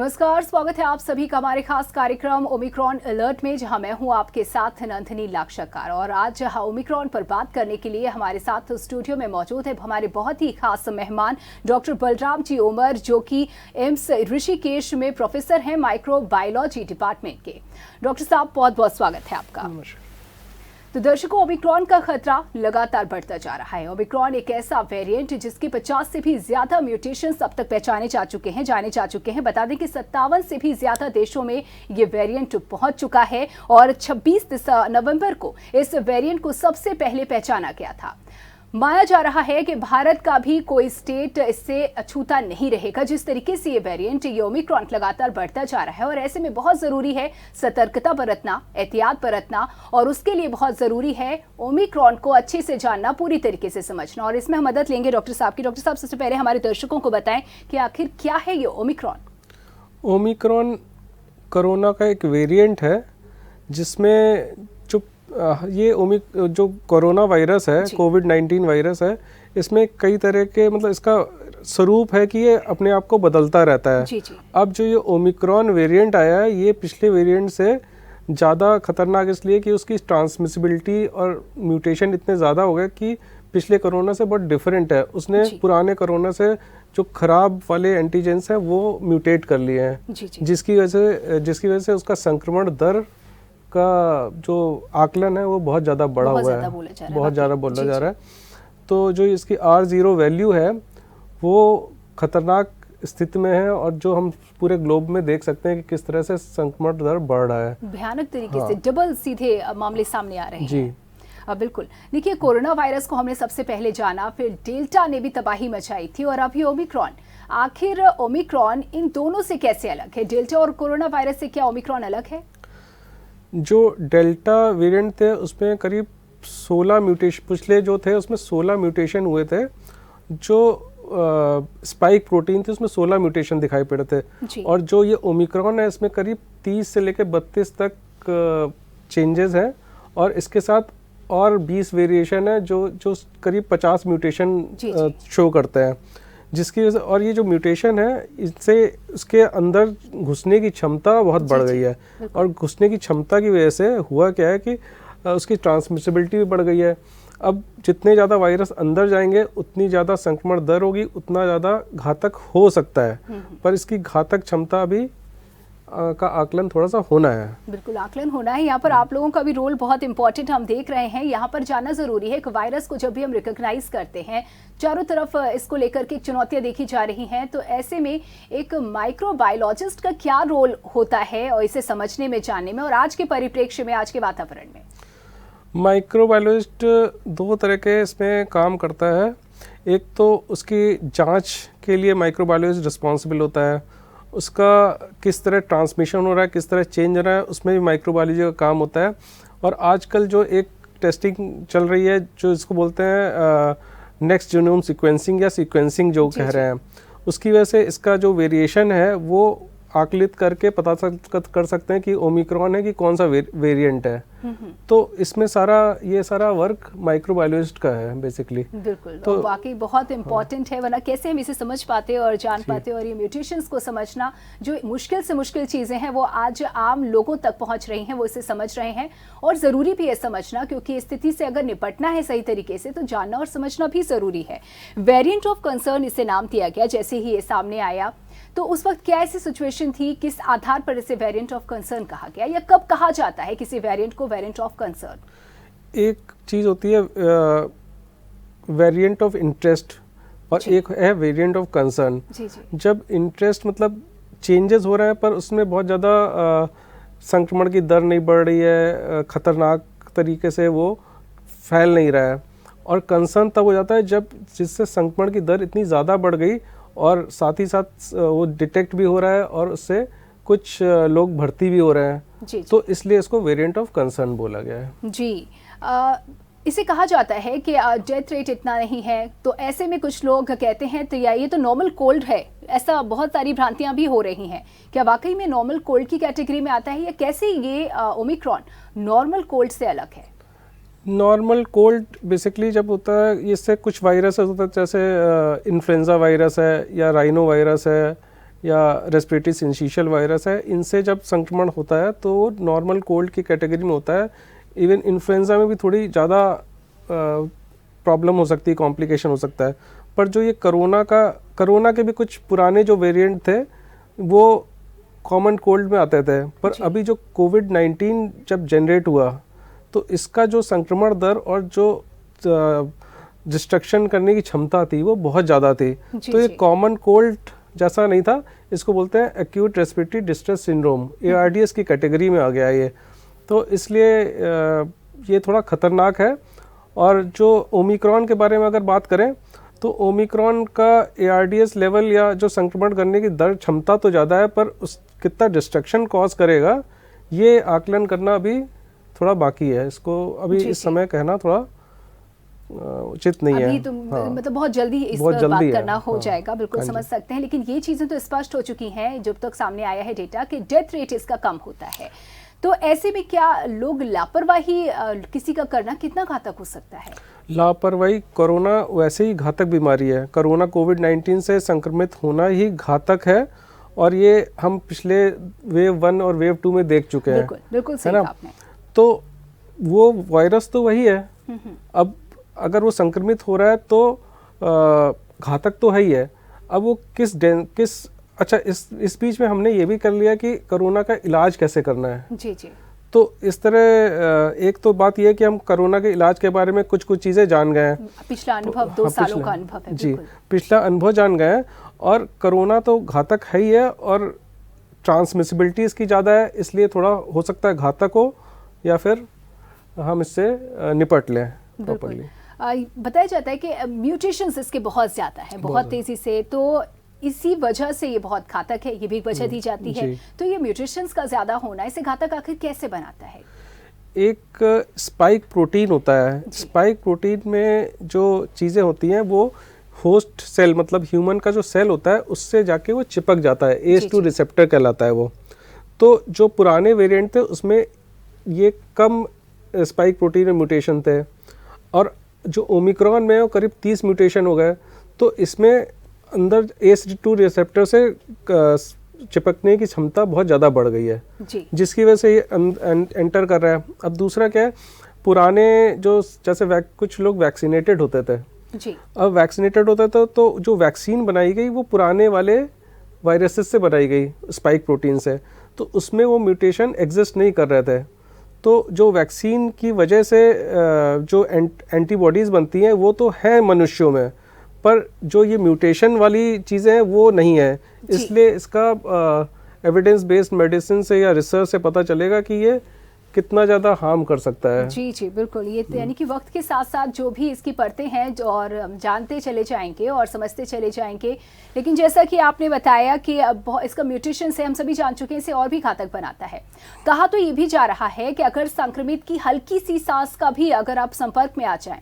नमस्कार, स्वागत है आप सभी का हमारे खास कार्यक्रम ओमिक्रॉन अलर्ट में, जहां मैं हूं आपके साथ नंदिनी लाक्षाकार। और आज ओमिक्रॉन पर बात करने के लिए हमारे साथ स्टूडियो में मौजूद है हमारे बहुत ही खास मेहमान डॉक्टर बलराम जी ओमर, जो कि एम्स ऋषिकेश में प्रोफेसर हैं माइक्रोबायोलॉजी डिपार्टमेंट के। डॉक्टर साहब, बहुत बहुत स्वागत है आपका। तो दर्शकों, ओमिक्रॉन का खतरा लगातार बढ़ता जा रहा है। ओमिक्रॉन एक ऐसा वेरिएंट जिसके 50 से भी ज्यादा म्यूटेशंस अब तक पहचाने जा चुके हैं। बता दें कि 57 से भी ज्यादा देशों में ये वेरिएंट पहुंच चुका है और 26 नवंबर को इस वेरिएंट को सबसे पहले पहचाना गया था। माना जा रहा है कि भारत का भी कोई स्टेट इससे अछूता नहीं रहेगा। जिस तरीके से ये वेरिएंट, ये ओमिक्रॉन लगातार बढ़ता जा रहा है और ऐसे में बहुत जरूरी है सतर्कता बरतना, एहतियात बरतना, और उसके लिए बहुत जरूरी है ओमिक्रॉन को अच्छे से जानना, पूरी तरीके से समझना। और इसमें हम मदद लेंगे डॉक्टर साहब की। डॉक्टर साहब, सबसे पहले हमारे दर्शकों को बताएं कि आखिर क्या है ये ओमिक्रॉन। ओमिक्रॉन कोरोना का एक वेरिएंट है जिसमें जो कोरोना वायरस है, कोविड-19 वायरस है, इसमें कई तरह के इसका स्वरूप है कि ये अपने आप को बदलता रहता है। जी जी। अब जो ये ओमिक्रॉन वेरिएंट आया है, ये पिछले वेरिएंट से ज़्यादा खतरनाक इसलिए कि उसकी ट्रांसमिसिबिलिटी और म्यूटेशन इतने ज़्यादा हो गए कि पिछले कोरोना से बहुत डिफरेंट है। उसने पुराने कोरोना से जो खराब वाले एंटीजेंस हैं वो म्यूटेट कर लिए हैं, जिसकी वजह से उसका संक्रमण दर का जो आकलन है वो बहुत ज़्यादा बढ़ा हुआ है, बहुत ज़्यादा बोला जा रहा है। तो जो इसकी R0 वैल्यू है वो खतरनाक स्थिति में है और जो हम पूरे ग्लोब में देख सकते हैं कि किस तरह से संक्रमण दर बढ़ रहा है, भयानक तरीके से डबल सीधे मामले सामने आ रहे हैं। जी बिल्कुल। देखिए, कोरोना वायरस को हमने सबसे पहले जाना, फिर डेल्टा ने भी तबाही मचाई थी और अभी ओमिक्रॉन। आखिर ओमिक्रॉन इन दोनों से कैसे अलग है? डेल्टा और कोरोना वायरस से क्या ओमिक्रॉन अलग है? जो डेल्टा वेरिएंट थे उसमें करीब 16 म्यूटेशन, पिछले जो थे उसमें 16 म्यूटेशन हुए थे। जो स्पाइक प्रोटीन थी उसमें 16 म्यूटेशन दिखाई पड़े थे। और जो ये ओमिक्रॉन है इसमें करीब 30 से लेकर 32 तक चेंजेस हैं और इसके साथ और 20 वेरिएशन है जो करीब 50 म्यूटेशन शो करते हैं, जिसकी वजह से, और ये जो म्यूटेशन है इससे उसके अंदर घुसने की क्षमता बहुत बढ़ गई है। और घुसने की क्षमता की वजह से हुआ क्या है कि उसकी ट्रांसमिसिबिलिटी भी बढ़ गई है। अब जितने ज़्यादा वायरस अंदर जाएंगे उतनी ज़्यादा संक्रमण दर होगी, उतना ज़्यादा घातक हो सकता है, पर इसकी घातक क्षमता भी का आकलन थोड़ा सा होना है। बिल्कुल, आकलन होना है। यहाँ पर आप लोगों का भी रोल बहुत इंपॉर्टेंट हम देख रहे हैं। यहाँ पर जानना जरूरी है कि वायरस को जब भी हम रिकॉग्नाइज करते हैं, चारों तरफ इसको लेकर के चुनौतियां देखी जा रही हैं, तो ऐसे में एक माइक्रोबायोलॉजिस्ट का क्या रोल होता है और इसे समझने में, जानने में, और आज के परिप्रेक्ष्य में, आज के वातावरण में? माइक्रोबायोलॉजिस्ट दो तरह के इसमें काम करता है। एक तो उसकी जाँच के लिए माइक्रोबायोलॉजिस्ट रिस्पॉन्सिबल होता है, उसका किस तरह ट्रांसमिशन हो रहा है, किस तरह चेंज हो रहा है, उसमें भी माइक्रोबायोलॉजी का काम होता है। और आजकल जो एक टेस्टिंग चल रही है जो इसको बोलते हैं नेक्स्ट जीनोम सीक्वेंसिंग या सीक्वेंसिंग जो कह रहे हैं, उसकी वजह से इसका जो वेरिएशन है वो आकलित करके पता कर सकते हैं कि ओमिक्रॉन है कि कौन सा वेरिएंट है। तो इसमें ये सारा वर्क माइक्रोबायोलॉजिस्ट का है बेसिकली। बिल्कुल, तो वाकई बहुत इंपॉर्टेंट है, वरना कैसे हम इसे समझ पाते और जान पाते। और ये म्यूटेशंस को समझना, जो मुश्किल से मुश्किल चीजें हैं वो आज आम लोगों तक पहुंच रही हैं, वो इसे समझ रहे हैं। और जरूरी भी है समझना, क्योंकि स्थिति से अगर निपटना है सही तरीके से तो जानना और समझना भी जरूरी है। वेरिएंट ऑफ कंसर्न इसे नाम दिया गया जैसे ही ये सामने आया। तो उस वक्त क्या ऐसी सिचुएशन थी, किस आधार पर इसे वेरिएंट ऑफ कंसर्न कहा गया, या कब कहा जाता है किसी वेरिएंट को वेरिएंट ऑफ कंसर्न? एक चीज होती है वेरिएंट ऑफ इंटरेस्ट और एक है वेरिएंट ऑफ कंसर्न। जब इंटरेस्ट मतलब चेंजेस हो रहे हैं पर उसमें बहुत ज़्यादा संक्रमण की दर नहीं बढ़ रही है, खतरनाक तरीके से वो फैल नहीं रहा है। और कंसर्न तब हो जाता है जब जिससे संक्रमण की दर इतनी ज़्यादा बढ़ गई और साथ ही साथ वो डिटेक्ट भी हो रहा है और उससे कुछ लोग भर्ती भी हो रहे हैं। तो इसलिए इसको वेरिएंट ऑफ कंसर्न बोला गया है। जी, इसे कहा जाता है कि डेथ रेट इतना नहीं है, तो ऐसे में कुछ लोग कहते हैं तो या ये तो नॉर्मल कोल्ड है, ऐसा बहुत सारी भ्रांतियां भी हो रही हैं। क्या वाकई में नॉर्मल कोल्ड की कैटेगरी में आता है, या कैसे ये ओमिक्रॉन नॉर्मल कोल्ड से अलग है? नॉर्मल कोल्ड बेसिकली जब होता है, इससे कुछ वायरस होता है, जैसे इन्फ्लुएंजा वायरस है या राइनो वायरस है या रेस्पिरेटरी सिंशियल वायरस है, इनसे जब संक्रमण होता है तो वो नॉर्मल कोल्ड की कैटेगरी में होता है। इवन इन्फ्लुएंजा में भी थोड़ी ज़्यादा प्रॉब्लम हो सकती है, कॉम्प्लिकेशन हो सकता है। पर जो ये कोरोना के भी कुछ पुराने जो वेरिएंट थे वो कॉमन कोल्ड में आते थे, पर अभी जो कोविड-19 जब जनरेट हुआ तो इसका जो संक्रमण दर और जो डिस्ट्रक्शन करने की क्षमता थी वो बहुत ज़्यादा थी। तो ये कॉमन कोल्ड जैसा नहीं था, इसको बोलते हैं acute respiratory distress syndrome, ARDS की कैटेगरी में आ गया ये। तो इसलिए ये थोड़ा ख़तरनाक है। और जो ओमिक्रॉन के बारे में अगर बात करें तो ओमिक्रॉन का ARDS लेवल या जो संक्रमण करने की दर क्षमता तो ज़्यादा है, पर उस कितना डिस्ट्रक्शन कॉज करेगा ये आकलन करना अभी थोड़ा बाकी है। इसको अभी इस समय कहना थोड़ा उचित नहीं है। तो मतलब बहुत जल्दी इस पर बात करना हो जाएगा, बिल्कुल समझ सकते हैं। लेकिन ये चीज़ें तो स्पष्ट हो चुकी हैं जब तक सामने आया है डेटा कि डेथ रेट इसका कम होता है। तो ऐसे में क्या लोग लापरवाही किसी का करना कितना घातक हो सकता है? लापरवाही, कोरोना वैसे ही घातक बीमारी है। कोरोना कोविड-19 से संक्रमित होना ही घातक है और ये हम पिछले वेव 1 और वेव 2 में देख चुके हैं। बिल्कुल सही कहा आपने। तो वो वायरस तो वही है, अब अगर वो संक्रमित हो रहा है तो घातक तो है ही है। अब वो किस अच्छा, इस बीच में हमने ये भी कर लिया कि कोरोना का इलाज कैसे करना है। जी। तो इस तरह एक तो बात यह है कि हम कोरोना के इलाज के बारे में कुछ चीज़ें जान गए हैं। पिछला अनुभव 2 सालों का अनुभव है। जी, पिछला अनुभव जान गए हैं। और कोरोना तो घातक है ही है और ट्रांसमिसिबिलिटी इसकी ज़्यादा है, इसलिए थोड़ा हो सकता है घातक हो या फिर हम इससे निपट लें प्रॉपर्ली। बताया जाता है कि म्यूटेशंस इसके बहुत ज़्यादा है, बहुत तेज़ी से, तो इसी वजह से ये बहुत घातक है, ये भी एक वजह दी जाती है। तो ये म्यूटेशंस का ज़्यादा होना इसे घातक आखिर कैसे बनाता है? एक स्पाइक प्रोटीन होता है। स्पाइक प्रोटीन में जो चीज़ें होती हैं वो होस्ट सेल, मतलब ह्यूमन का जो सेल होता है उससे जाके वो चिपक जाता है, ACE2 रिसेप्टर कहलाता है वो। तो जो पुराने वेरिएंट थे उसमें ये कम स्पाइक प्रोटीन में म्यूटेशन थे और जो ओमिक्रॉन में वो करीब 30 म्यूटेशन हो गए। तो इसमें अंदर ACE2 रिसेप्टर से चिपकने की क्षमता बहुत ज़्यादा बढ़ गई है जी। जिसकी वजह से ये एंटर कर रहा है। अब दूसरा क्या है, पुराने जो जैसे कुछ लोग वैक्सीनेटेड होते थे जी। अब वैक्सीनेटेड होता था तो जो वैक्सीन बनाई गई वो पुराने वाले वायरसेस से बनाई गई, स्पाइक प्रोटीन से, तो उसमें वो म्यूटेशन एग्जिस्ट नहीं कर रहे थे। तो जो वैक्सीन की वजह से जो एंटीबॉडीज़ बनती हैं वो तो है मनुष्यों में, पर जो ये म्यूटेशन वाली चीज़ें हैं वो नहीं है। इसलिए इसका एविडेंस बेस्ड मेडिसिन से या रिसर्च से पता चलेगा कि ये कितना ज़्यादा हार्म कर सकता है। जी बिल्कुल। ये यानी कि वक्त के साथ साथ जो भी इसकी परतें हैं और जानते चले जाएंगे और समझते चले जाएंगे। लेकिन जैसा कि आपने बताया कि इसका म्यूटेशन से हम सभी जान चुके हैं इसे और भी घातक बनाता है। कहा तो ये भी जा रहा है कि अगर संक्रमित की हल्की सी सांस का भी अगर आप संपर्क में आ जाएं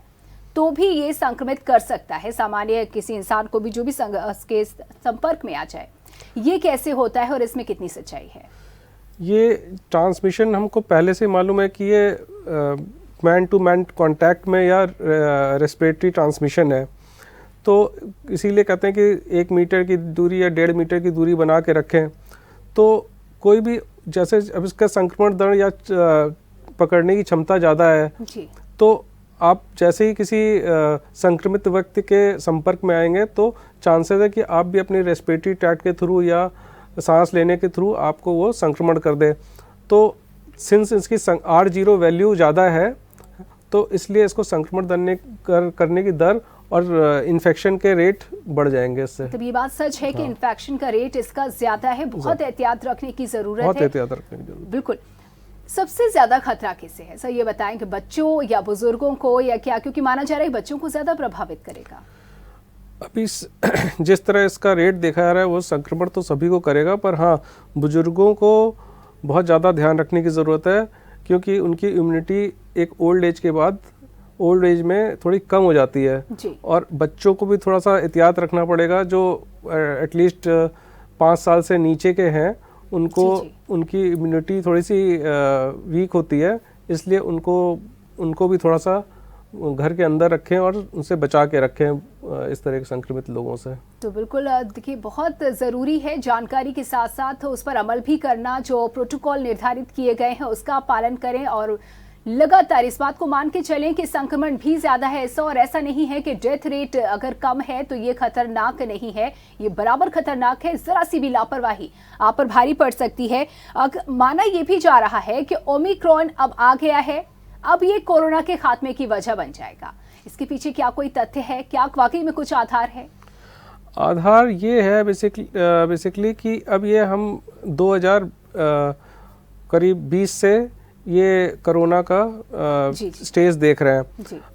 तो भी ये संक्रमित कर सकता है सामान्य किसी इंसान को भी जो भी इसके संपर्क में आ जाए। ये कैसे होता है और इसमें कितनी सच्चाई है? ये ट्रांसमिशन हमको पहले से मालूम है कि ये मैन टू मैन कांटेक्ट में या रेस्पिरेटरी ट्रांसमिशन है। तो इसीलिए कहते हैं कि 1 मीटर की दूरी या 1.5 मीटर की दूरी बना के रखें। तो कोई भी जैसे अब इसका संक्रमण दर या पकड़ने की क्षमता ज़्यादा है जी। तो आप जैसे ही किसी संक्रमित व्यक्ति के संपर्क में आएंगे तो चांसेस है कि आप भी अपनी रेस्पिरेटरी ट्रैक्ट के थ्रू या सांस लेने के थ्रू आपको वो संक्रमण कर दे। तो सिंस इसकी R0 वैल्यू ज़्यादा है तो इसलिए इसको संक्रमण करने की दर और इन्फेक्शन के रेट बढ़ जाएंगे इससे। तो ये बात सच है कि इन्फेक्शन का रेट इसका ज़्यादा है, बहुत एहतियात रखने की ज़रूरत है। बहुत एहतियात रखने की ज़रूरत है। बिल्कुल। सबसे ज़्यादा खतरा किसे है सर, ये बताएं कि बच्चों या बुजुर्गों को या क्या, क्योंकि माना जा रहा है बच्चों को ज़्यादा प्रभावित करेगा। अभी जिस तरह इसका रेट देखा जा रहा है वो संक्रमण तो सभी को करेगा, पर हाँ बुजुर्गों को बहुत ज़्यादा ध्यान रखने की ज़रूरत है क्योंकि उनकी इम्यूनिटी एक ओल्ड एज के बाद ओल्ड एज में थोड़ी कम हो जाती है जी। और बच्चों को भी थोड़ा सा एहतियात रखना पड़ेगा जो एटलीस्ट 5 साल से नीचे के हैं उनको जी। उनकी इम्यूनिटी थोड़ी सी वीक होती है, इसलिए उनको भी थोड़ा सा घर के अंदर रखें और उनसे बचा के रखें इस तरह के संक्रमित लोगों से। तो बिल्कुल देखिए, बहुत ज़रूरी है जानकारी के साथ साथ उस पर अमल भी करना। जो प्रोटोकॉल निर्धारित किए गए हैं उसका पालन करें और लगातार इस बात को मान के चलें कि संक्रमण भी ज़्यादा है ऐसा, और ऐसा नहीं है कि डेथ रेट अगर कम है तो ये खतरनाक नहीं है, ये बराबर खतरनाक है। ज़रा सी भी लापरवाही आप पर भारी पड़ सकती है। माना ये भी जा रहा है कि ओमिक्रॉन अब आ गया है, अब ये कोरोना के खात्मे की वजह बन जाएगा। इसके पीछे क्या कोई तथ्य है? क्या वाकई में कुछ आधार है? आधार ये है बेसिकली कि अब ये हम 2000 करीब 20 से ये कोरोना का स्टेज देख रहे हैं।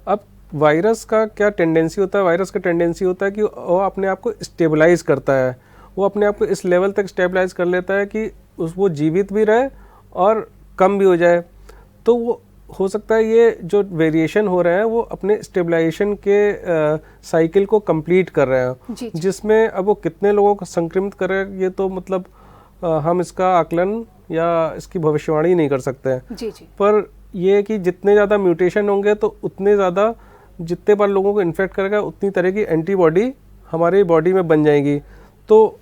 अब वायरस का क्या टेंडेंसी होता है? वायरस का टेंडेंसी होता है कि वो अपने आप को स्टेबलाइज करता है, वो अपने आप को इस लेवल तक स्टेबलाइज कर लेता है कि वो जीवित भी रहे और कम भी हो जाए। तो वो हो सकता है ये जो वेरिएशन हो रहे हैं वो अपने स्टेबलाइजेशन के साइकिल को कंप्लीट कर रहे हैं, जिसमें अब वो कितने लोगों को संक्रमित कर रहे हैं ये तो मतलब हम इसका आकलन या इसकी भविष्यवाणी नहीं कर सकते हैं। जी। पर ये कि जितने ज़्यादा म्यूटेशन होंगे तो उतने ज़्यादा जितने बार लोगों को इन्फेक्ट करेगा उतनी तरह की एंटीबॉडी हमारे बॉडी में बन जाएगी। तो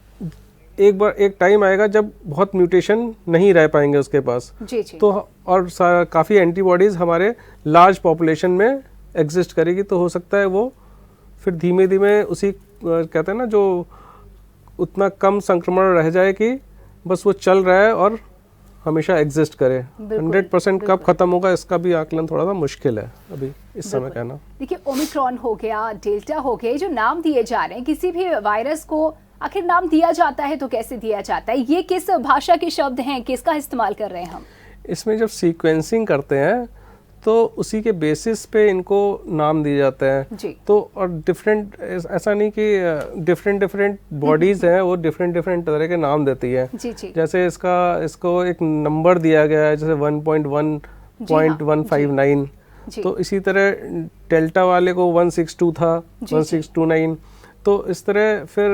एक टाइम आएगा जब बहुत म्यूटेशन नहीं रह पाएंगे उसके पास। जी। तो और काफ़ी एंटीबॉडीज़ हमारे लार्ज पॉपुलेशन में एग्जिस्ट करेगी। तो हो सकता है वो फिर धीमे धीमे उसी कहते हैं ना, जो उतना कम संक्रमण रह जाए कि बस वो चल रहा है और हमेशा एग्जिस्ट करे। 100% कब खत्म होगा इसका भी आकलन थोड़ा सा मुश्किल है अभी इस समय कहना। देखिए, ओमिक्रॉन हो गया, डेल्टा हो गया, जो नाम दिए जा रहे हैं किसी भी वायरस को, आखिर नाम दिया जाता है तो कैसे दिया जाता है? ये किस भाषा के शब्द हैं, किसका इस्तेमाल कर रहे हैं हम? इसमें जब सीक्वेंसिंग करते हैं तो उसी के बेसिस पे इनको नाम दिए जाते हैं जी। तो और डिफरेंट, ऐसा नहीं कि डिफरेंट बॉडीज हैं वो डिफरेंट तरह के नाम देती है। जी। जैसे इसको एक नंबर दिया गया है जैसे 1.1.159। तो इसी तरह डेल्टा वाले को 162 था, 1629। तो इस तरह फिर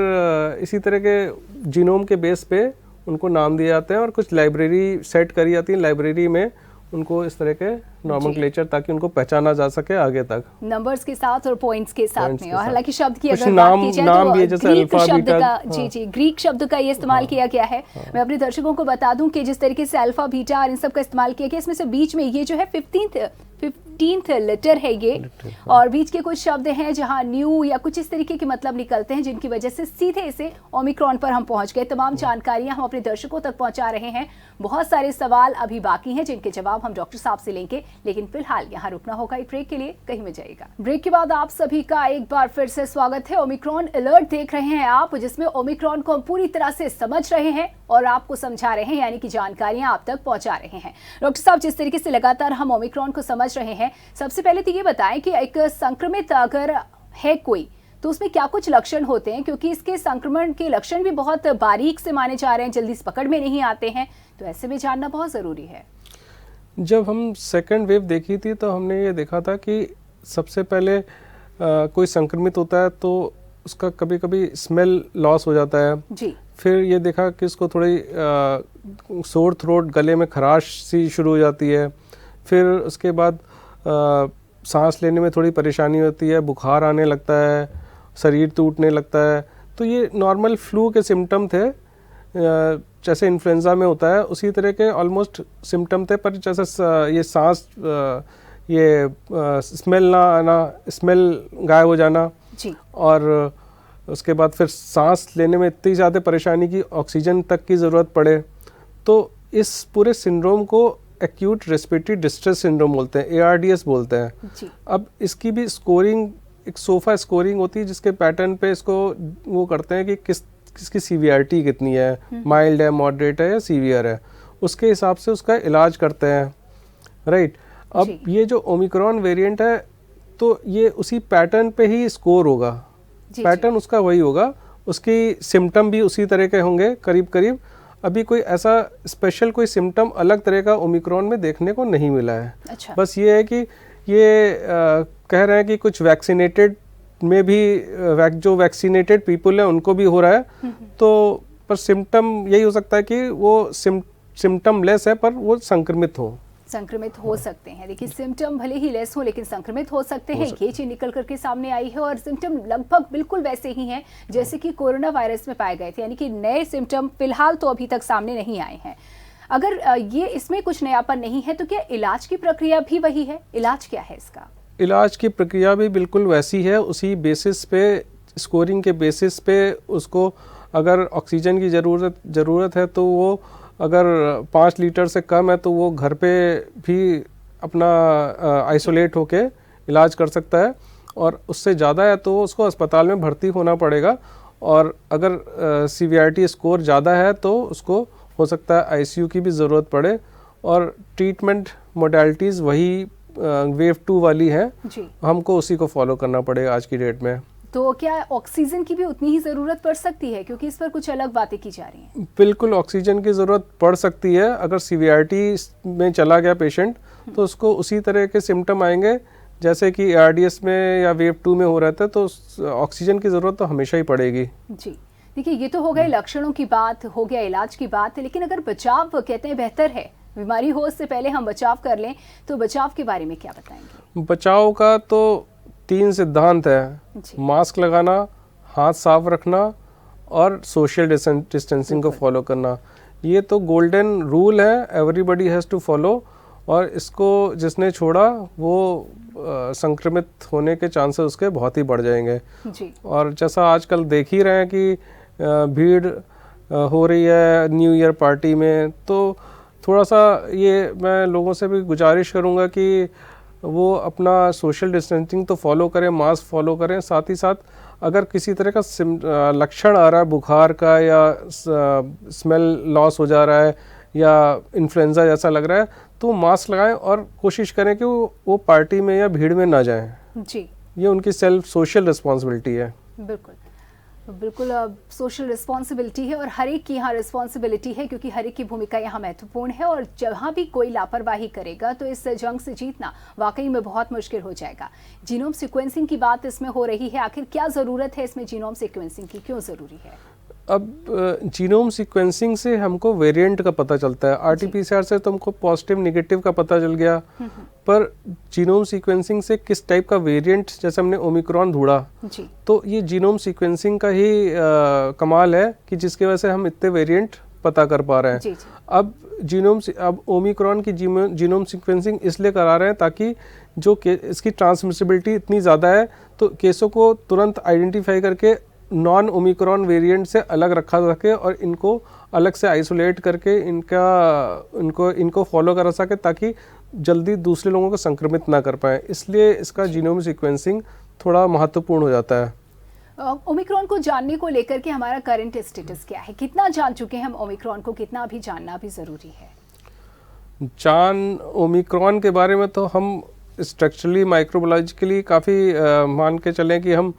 इसी तरह के जीनोम के बेस पे उनको नाम दिए जाते हैं और कुछ लाइब्रेरी सेट करी जाती है लाइब्रेरी में उनको इस तरह के नॉमेनक्लेचर, ताकि उनको पहचाना जा सके आगे तक नंबर्स के साथ और पॉइंट्स के साथ में। और हालांकि शब्द की अगर नाम, बात की जाए नाम तो भी जैसे ग्रीक शब्द का हाँ। जी ग्रीक शब्द का ये इस्तेमाल किया गया है। मैं अपने दर्शकों को बता दूं कि जिस तरीके से अल्फा बीटा और इन सब का इस्तेमाल किया गया, इसमें से बीच में ये जो है 15th लेटर है ये, और बीच के कुछ शब्द हैं जहां न्यू या कुछ इस तरीके के मतलब निकलते हैं, जिनकी वजह से सीधे इसे ओमिक्रॉन पर हम पहुंच गए। तमाम जानकारियां हम अपने दर्शकों तक पहुंचा रहे हैं। बहुत सारे सवाल अभी बाकी हैं जिनके जवाब हम डॉक्टर साहब से लेंगे, लेकिन फिलहाल यहाँ रुकना होगा एक ब्रेक के लिए, कहीं में जाइएगा। ब्रेक के बाद आप सभी का एक बार फिर से स्वागत है। ओमिक्रॉन अलर्ट देख रहे हैं आप, जिसमें ओमिक्रॉन को हम पूरी तरह से समझ रहे हैं और आपको समझा रहे हैं, यानी कि जानकारियां आप तक पहुंचा रहे हैं। डॉक्टर साहब, जिस तरीके से लगातार हम ओमिक्रॉन को समझ रहे हैं, सबसे पहले तो ये बताएं कि एक संक्रमित अगर है कोई तो उसमें क्या कुछ लक्षण होते हैं, क्योंकि इसके संक्रमण के लक्षण भी बहुत बारीक से माने जा रहे हैं, जल्दी से पकड़ में नहीं आते हैं, तो ऐसे में जानना बहुत ज़रूरी है। जब हम सेकेंड वेव देखी थी तो हमने ये देखा था कि सबसे पहले कोई संक्रमित होता है तो उसका कभी कभी स्मेल लॉस हो जाता है जी। फिर ये देखा कि उसको थोड़ी सोर थ्रोट, गले में खराश सी शुरू हो जाती है। फिर उसके बाद सांस लेने में थोड़ी परेशानी होती है, बुखार आने लगता है, शरीर टूटने लगता है। तो ये नॉर्मल फ्लू के सिम्टम थे, जैसे इन्फ्लुएंजा में होता है उसी तरह के ऑलमोस्ट सिम्टम थे। पर जैसे ये सांस, ये स्मेल ना आना, स्मेल गायब हो जाना जी। और उसके बाद फिर सांस लेने में इतनी ज़्यादा परेशानी की ऑक्सीजन तक की ज़रूरत पड़े, तो इस पूरे सिंड्रोम को एक्यूट रेस्पिरेटरी डिस्ट्रेस सिंड्रोम बोलते हैं, ARDS बोलते हैं जी। अब इसकी भी स्कोरिंग, एक सोफा स्कोरिंग होती है जिसके पैटर्न पे इसको वो करते हैं कि किसकी सीवियरिटी कितनी है, माइल्ड है, मॉडरेट है या सीवियर है, उसके हिसाब से उसका इलाज करते हैं। राइट। अब ये जो ओमिक्रॉन वेरिएंट है तो ये उसी पैटर्न पे ही स्कोर होगा, पैटर्न उसका वही होगा, उसकी सिम्टम भी उसी तरह के होंगे करीब करीब। अभी कोई ऐसा स्पेशल कोई सिम्टम अलग तरह का ओमिक्रॉन में देखने को नहीं मिला है। अच्छा। बस ये है कि ये कह रहे हैं कि कुछ वैक्सीनेटेड में भी जो वैक्सीनेटेड पीपल हैं उनको भी हो रहा है, तो पर सिम्टम यही हो सकता है कि वो सिम्टम लेस है पर वो संक्रमित हो। संक्रमित हो सकते हैं। देखिए सिम्टम भले ही लेस हो लेकिन संक्रमित हो सकते हैं, ये चीज निकल करके सामने आई है और सिम्टम लगभग बिल्कुल वैसे ही हैं जैसे कि कोरोना वायरस में पाए गए थे, यानी कि नए सिम्टम फिलहाल तो अभी तक सामने नहीं आए हैं। अगर ये इसमें कुछ नयापन नहीं है तो क्या इलाज की प्रक्रिया भी वही है? इलाज क्या है इसका? इलाज की प्रक्रिया भी बिल्कुल वैसी है, उसी बेसिस पे, स्कोरिंग के बेसिस पे उसको अगर ऑक्सीजन की ज़रूरत है तो वो अगर 5 लीटर से कम है तो वो घर पे भी अपना आइसोलेट होके इलाज कर सकता है, और उससे ज़्यादा है तो उसको अस्पताल में भर्ती होना पड़ेगा, और अगर सीवीआरटी स्कोर ज़्यादा है तो उसको हो सकता है आईसीयू की भी ज़रूरत पड़े। और ट्रीटमेंट मोडालिटीज़ वही वेव 2 वाली है, हमको उसी को फॉलो करना पड़ेगा आज की डेट में। तो क्या ऑक्सीजन की भी उतनी ही ज़रूरत पड़ सकती है, क्योंकि इस पर कुछ अलग बातें की जा रही हैं? बिल्कुल ऑक्सीजन की ज़रूरत पड़ सकती है। अगर सीवीआरटी में चला गया पेशेंट तो उसको उसी तरह के सिम्टम आएंगे जैसे कि ARDS में या वेव 2 में हो रहा था, तो ऑक्सीजन की ज़रूरत तो हमेशा ही पड़ेगी। जी देखिए, ये तो हो गए लक्षणों की बात, हो गया इलाज की बात, लेकिन अगर बचाव कहते हैं बेहतर है, बीमारी हो उससे पहले हम बचाव कर लें, तो बचाव के बारे में क्या बताएंगे? बचाव का तो 3 सिद्धांत है, मास्क लगाना, हाथ साफ रखना और सोशल डिस्टेंसिंग को फॉलो करना। ये तो गोल्डन रूल है, एवरीबॉडी हैज़ टू फॉलो, और इसको जिसने छोड़ा वो संक्रमित होने के चांसेस उसके बहुत ही बढ़ जाएंगे। जी। और जैसा आजकल देख ही रहे हैं कि भीड़ हो रही है न्यू ईयर पार्टी में, तो थोड़ा सा ये मैं लोगों से भी गुजारिश करूँगा कि वो अपना सोशल डिस्टेंसिंग तो फॉलो करें, मास्क फॉलो करें, साथ ही साथ अगर किसी तरह का लक्षण आ रहा है बुखार का या स्मेल लॉस हो जा रहा है या इन्फ्लुएंजा जैसा लग रहा है तो मास्क लगाएं और कोशिश करें कि वो पार्टी में या भीड़ में ना जाएं। जी, ये उनकी सोशल रिस्पॉन्सिबिलिटी है। बिल्कुल बिल्कुल सोशल रिस्पॉन्सिबिलिटी है, और हर एक की यहाँ रिस्पॉन्सिबिलिटी है, क्योंकि हर एक की भूमिका यहाँ महत्वपूर्ण है, और जहाँ भी कोई लापरवाही करेगा तो इस जंग से जीतना वाकई में बहुत मुश्किल हो जाएगा। जीनोम सीक्वेंसिंग की बात इसमें हो रही है, आखिर क्या ज़रूरत है इसमें जीनोम सीक्वेंसिंग की, क्यों ज़रूरी है? अब जीनोम सीक्वेंसिंग से हमको वेरिएंट का पता चलता है, आरटीपीसीआर से तो हमको पॉजिटिव नेगेटिव का पता चल गया, पर जीनोम सीक्वेंसिंग से किस टाइप का वेरिएंट, जैसे हमने ओमिक्रॉन ढूंढा, तो ये जीनोम सीक्वेंसिंग का ही कमाल है कि जिसकी वजह से हम इतने वेरिएंट पता कर पा रहे हैं। अब ओमिक्रॉन की जीनोम सीक्वेंसिंग इसलिए करा रहे हैं ताकि जो इसकी ट्रांसमिसिबिलिटी इतनी ज़्यादा है तो केसों को तुरंत आइडेंटिफाई करके नॉन ओमिक्रॉन वेरिएंट से अलग रखा जा सके और इनको अलग से आइसोलेट करके इनको फॉलो करा सके ताकि जल्दी दूसरे लोगों को संक्रमित ना कर पाए, इसलिए इसका जीनोम सीक्वेंसिंग थोड़ा महत्वपूर्ण हो जाता है। ओमिक्रॉन को जानने को लेकर के हमारा करंट स्टेटस क्या है? कितना जान चुके हैं हम ओमिक्रॉन को, कितना अभी जानना भी ज़रूरी है? ओमिक्रॉन के बारे में तो हम स्ट्रक्चरली माइक्रोबायोलॉजिकली काफ़ी मान के चलें कि हम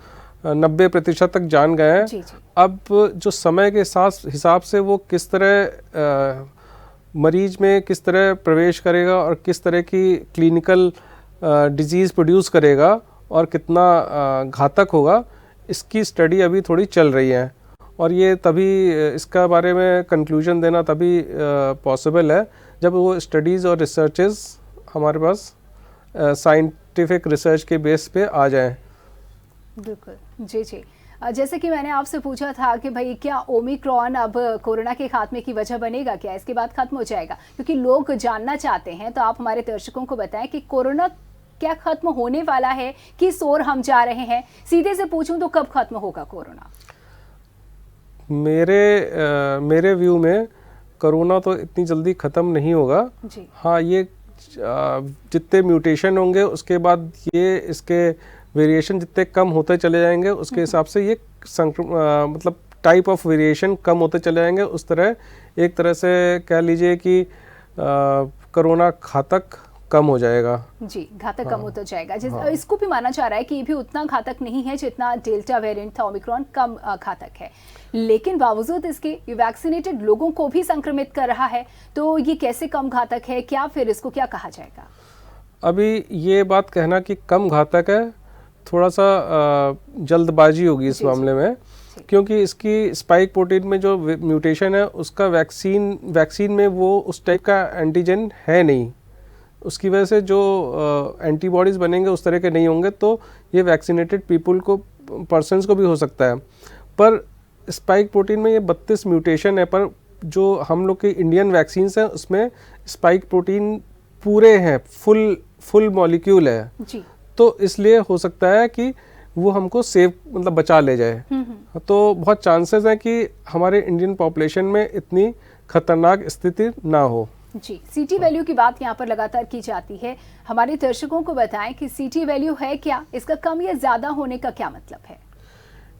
90% तक जान गए हैं। जी, जी। अब जो समय के हिसाब से वो किस तरह मरीज में किस तरह प्रवेश करेगा और किस तरह की क्लिनिकल डिजीज़ प्रोड्यूस करेगा और कितना घातक होगा, इसकी स्टडी अभी थोड़ी चल रही है, और ये तभी इसका बारे में कंक्लूजन देना तभी पॉसिबल है जब वो स्टडीज़ और रिसर्चेस हमारे पास साइंटिफिक रिसर्च के बेस पे आ जाएं। बिल्कुल, जी जी। जैसे कि मैंने आपसे पूछा था कि भाई क्या ओमिक्रॉन अब कोरोना के खात्मे की वजह बनेगा, क्या इसके बाद खत्म हो जाएगा? क्योंकि लोग जानना चाहते हैं, तो आप हमारे दर्शकों को बताएं कि कोरोना क्या खत्म होने वाला है, किस ओर हम जा रहे हैं? सीधे से पूछूं तो कब खत्म होगा कोरोना? मेरे व्यू में कोरोना तो इतनी जल्दी खत्म नहीं होगा जी। हाँ, ये जितने म्यूटेशन होंगे उसके बाद ये इसके वेरिएशन जितने कम होते चले जाएंगे उसके हिसाब से ये मतलब टाइप ऑफ वेरिएशन कम होते चले जाएंगे। उस तरह एक तरह से कह लीजिए कि कोरोना घातक कम हो जाएगा। जी, घातक कम होता जाएगा। इसको भी माना जा रहा है कि ये भी उतना घातक नहीं है जितना डेल्टा वेरिएंट था, ओमिक्रॉन कम घातक है, लेकिन बावजूद इसके ये वैक्सीनेटेड लोगों को भी संक्रमित कर रहा है, तो ये कैसे कम घातक है? क्या फिर इसको क्या कहा जाएगा? अभी ये बात कहना कि कम घातक है थोड़ा सा जल्दबाजी होगी इस मामले में, क्योंकि इसकी स्पाइक प्रोटीन में जो म्यूटेशन है उसका वैक्सीन में वो उस टाइप का एंटीजन है नहीं उसकी वजह से जो एंटीबॉडीज़ बनेंगे उस तरह के नहीं होंगे, तो ये वैक्सीनेटेड पीपल को, पर्सन्स को भी हो सकता है। पर स्पाइक प्रोटीन में ये 32 म्यूटेशन है, पर जो हम लोग के इंडियन वैक्सीन्स हैं उसमें स्पाइक प्रोटीन पूरे हैं, फुल मॉलिक्यूल है जी। तो इसलिए हो सकता है कि वो हमको सेव, मतलब बचा ले जाए। तो बहुत चांसेस हैं कि हमारे इंडियन पॉपुलेशन में इतनी खतरनाक स्थिति ना हो। जी, सीटी वैल्यू की बात यहाँ पर लगातार की जाती है, हमारे दर्शकों को बताएं कि सीटी वैल्यू है क्या, इसका कम या ज्यादा होने का क्या मतलब है?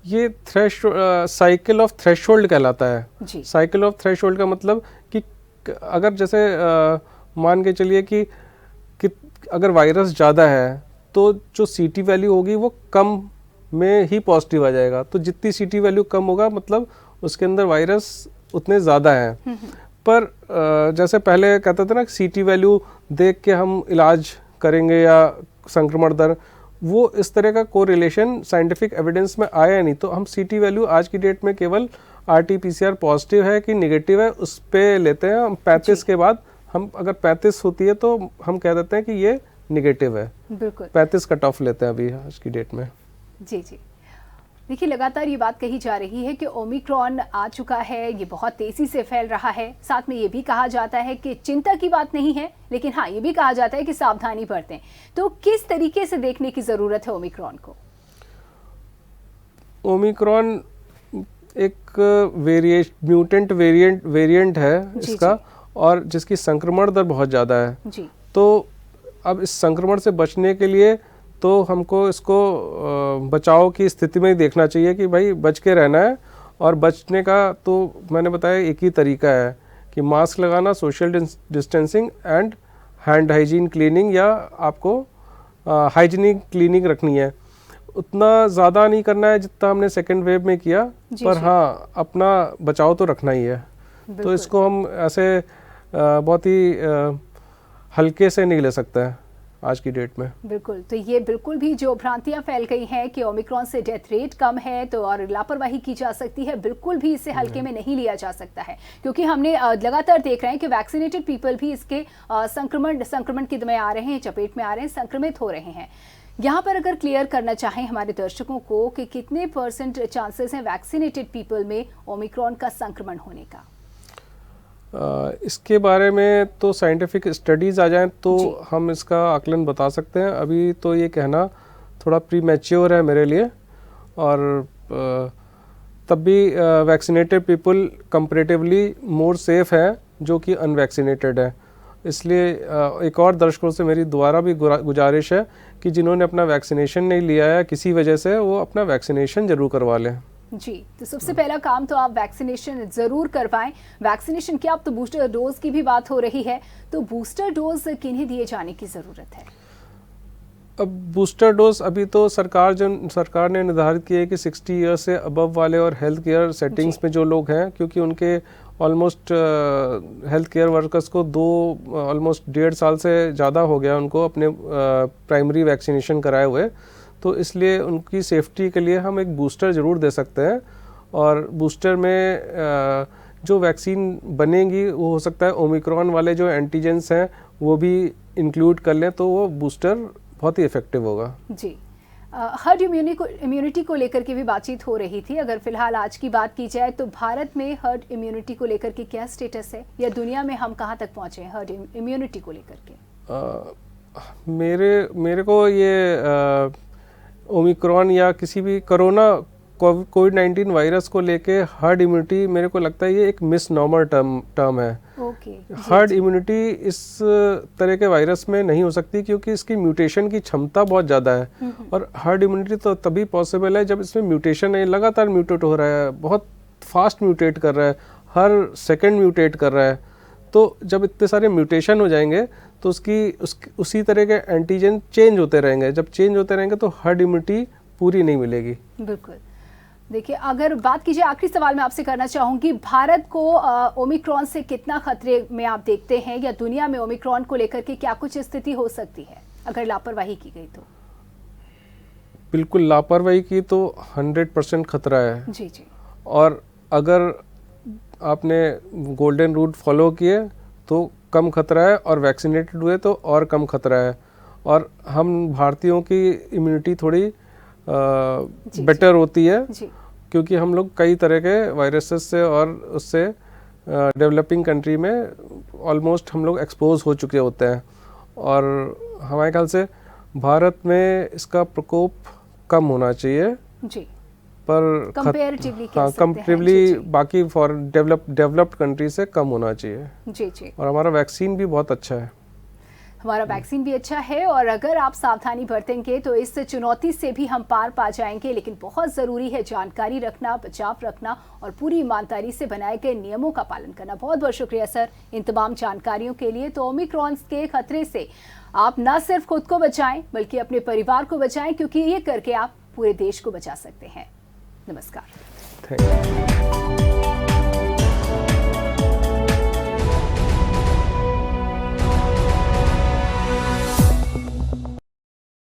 ये साइकिल ऑफ थ्रेशोल्ड कहलाता है जी। साइकिल ऑफ थ्रेशोल्ड का मतलब कि अगर जैसे मान के चलिए कि अगर वायरस ज़्यादा है तो जो सीटी वैल्यू होगी वो कम में ही पॉजिटिव आ जाएगा। तो जितनी सीटी वैल्यू कम होगा मतलब उसके अंदर वायरस उतने ज़्यादा हैं। पर जैसे पहले कहते थे ना सीटी वैल्यू देख के हम इलाज करेंगे या संक्रमण दर, वो इस तरह का कोरिलेशन साइंटिफिक एविडेंस में आया नहीं। तो हम सीटी वैल्यू आज की डेट में केवल RT-PCR पॉजिटिव है कि नेगेटिव है उस पे लेते हैं। हम 35 के बाद, हम अगर 35 होती है तो हम कह देते हैं कि ये नेगेटिव है। बिल्कुल 35 कट ऑफ लेते हैं अभी आज की डेट में। जी जी। देखिए, लगातार ये बात कही जा रही है कि ओमिक्रॉन आ चुका है, ये बहुत तेजी से फैल रहा है। साथ में ये भी कहा जाता है कि चिंता की बात नहीं है, लेकिन हाँ ये भी कहा जाता है कि सावधानी बरतें। तो किस तरीके से देखने की जरूरत है ओमिक्रॉन को? ओमिक्रॉन एक म्यूटेंट वेरिएंट है इसका, और जिसकी संक्रमण दर बहुत ज़्यादा है जी। तो अब इस संक्रमण से बचने के लिए तो हमको इसको बचाव की स्थिति में ही देखना चाहिए कि भाई बच के रहना है। और बचने का तो मैंने बताया एक ही तरीका है कि मास्क लगाना, social distancing and hand hygiene cleaning, या आपको हाइजीनिक क्लीनिंग रखनी है। उतना ज़्यादा नहीं करना है जितना हमने सेकेंड वेव में किया, पर हाँ अपना बचाव तो रखना ही है। तो इसको हम ऐसे बहुत ही हल्के से नहीं ले सकते हैं आज की डेट में। बिल्कुल। तो ये बिल्कुल भी जो भ्रांतियां फैल गई हैं कि ओमिक्रॉन से डेथ रेट कम है तो और लापरवाही की जा सकती है, बिल्कुल भी इसे हल्के में नहीं लिया जा सकता है, क्योंकि हमने लगातार देख रहे हैं कि वैक्सीनेटेड पीपल भी इसके संक्रमण के में आ रहे हैं, चपेट में आ रहे हैं, संक्रमित हो रहे हैं। यहाँ पर अगर क्लियर करना चाहें हमारे दर्शकों को कि कितने % चांसेस हैं वैक्सीनेटेड पीपल में ओमिक्रॉन का संक्रमण होने का? इसके बारे में तो साइंटिफिक स्टडीज़ आ जाएं तो हम इसका आकलन बता सकते हैं। अभी तो ये कहना थोड़ा प्रीमैच्योर है मेरे लिए, और तब भी vaccinated people comparatively more safe है जो कि अनवैक्सीनेटेड है। इसलिए एक और दर्शकों से मेरी दोबारा भी गुजारिश है कि जिन्होंने अपना वैक्सीनेशन नहीं लिया है किसी वजह से, वो अपना वैक्सीनेशन ज़रूर करवा लें। जी, तो सबसे पहला काम तो आप वैक्सीनेशन जरूर करवाएं। वैक्सीनेशन की आप तो बूस्टर डोज की भी बात हो रही है, तो बूस्टर डोज किन्हें दिए जाने की जरूरत है? अब बूस्टर डोज अभी तो सरकार ने निर्धारित किया है कि 60 ईयर्स से अबव वाले और हेल्थ केयर सेटिंग्स में जो लोग हैं, क्योंकि उनके ऑलमोस्ट हेल्थ केयर वर्कर्स को ऑलमोस्ट 1.5 साल से ज़्यादा हो गया उनको अपने प्राइमरी वैक्सीनेशन कराए हुए, तो इसलिए उनकी सेफ्टी के लिए हम एक बूस्टर ज़रूर दे सकते हैं। और बूस्टर में जो वैक्सीन बनेगी वो हो सकता है ओमिक्रॉन वाले जो एंटीजेंस हैं वो भी इंक्लूड कर लें, तो वो बूस्टर बहुत ही इफेक्टिव होगा। जी, हर्ड इम्यूनिटी को लेकर के भी बातचीत हो रही थी। अगर फिलहाल आज की बात की जाए तो भारत में हर्ड इम्यूनिटी को लेकर के क्या स्टेटस है, या दुनिया में हम कहाँ तक पहुँचे हैं हर्ड इम्यूनिटी को लेकर के? मेरे को ये ओमिक्रॉन या किसी भी कोविड-19 वायरस को लेके हर्ड इम्यूनिटी, मेरे को लगता है ये एक मिसनॉमर टर्म है। हर्ड इम्यूनिटी इस तरह के वायरस में नहीं हो सकती क्योंकि इसकी म्यूटेशन की क्षमता बहुत ज़्यादा है, और हर्ड इम्यूनिटी तो तभी पॉसिबल है जब इसमें म्यूटेशन है, लगातार म्यूटेट हो रहा है, बहुत फास्ट म्यूटेट कर रहा है, हर सेकेंड म्यूटेट कर रहा है। तो जब इतने सारे म्यूटेशन हो जाएंगे तो उसी तरह के एंटीजन चेंज होते रहेंगे, जब चेंज होते रहेंगे तो हर्ड इम्यूनिटी पूरी नहीं मिलेगी। बिल्कुल। देखिए, अगर बात कीजिए, आखिरी सवाल मैं आपसे करना चाहूँगी, भारत को ओमिक्रॉन से कितना खतरे में आप देखते हैं, या दुनिया में ओमिक्रॉन को लेकर के क्या कुछ स्थिति हो सकती है अगर लापरवाही की गई तो? बिल्कुल, लापरवाही की तो 100% खतरा है। जी जी। और अगर आपने गोल्डन रूल फॉलो किए तो कम खतरा है और वैक्सीनेटेड हुए तो और कम खतरा है। और हम भारतीयों की इम्यूनिटी थोड़ी बेटर होती है क्योंकि हम लोग कई तरह के वायरसेस से और उससे डेवलपिंग कंट्री में ऑलमोस्ट हम लोग एक्सपोज हो चुके होते हैं। और हमारे ख्याल से भारत में इसका प्रकोप कम होना चाहिए जी, पर कंपेरेटिवली बाकी फॉर डेवलप्ड कंट्री से कम होना चाहिए। जी जी। और हमारा वैक्सीन भी बहुत अच्छा है। हमारा वैक्सीन भी अच्छा है और अगर आप सावधानी बरतेंगे तो इस चुनौती से भी हम पार पा जाएंगे। लेकिन बहुत ज़रूरी है जानकारी रखना, बचाव रखना और पूरी ईमानदारी से बनाए गए नियमों का पालन करना। बहुत बहुत शुक्रिया सर इन तमाम जानकारियों के लिए। तो ओमिक्रॉन के खतरे से आप न सिर्फ खुद को बचाएं बल्कि अपने परिवार को बचाएं, क्योंकि ये करके आप पूरे देश को बचा सकते हैं। नमस्कार। Thank you.